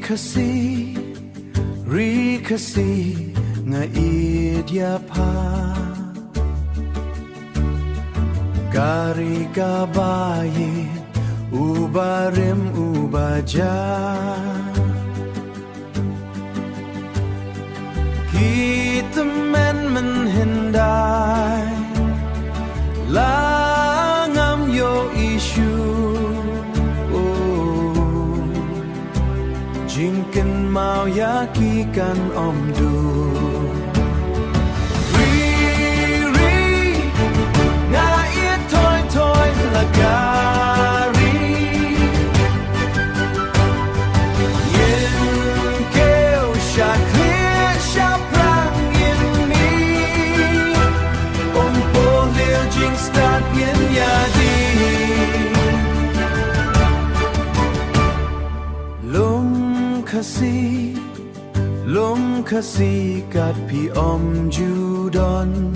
kasi, kasi nga idya pa Kari kabayit ubarim ubaja Kita men menhindai langam yo isu Jingken mau yakikan omdu Riri nga it toy toy lagari Yin kêu sha clear sha prang yin mi po liu jing start yin ya di Lum kasi kat pi om judon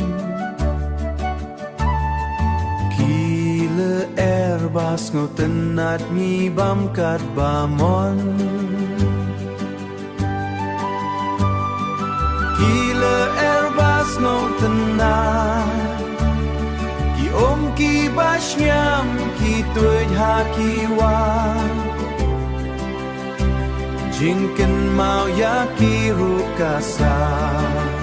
Kile erbas ngotenat mi bam kat bamon Kile erbas ngotenat Ki om ki bashnyam ki tuj haki wa Jingken mau yakiru kasar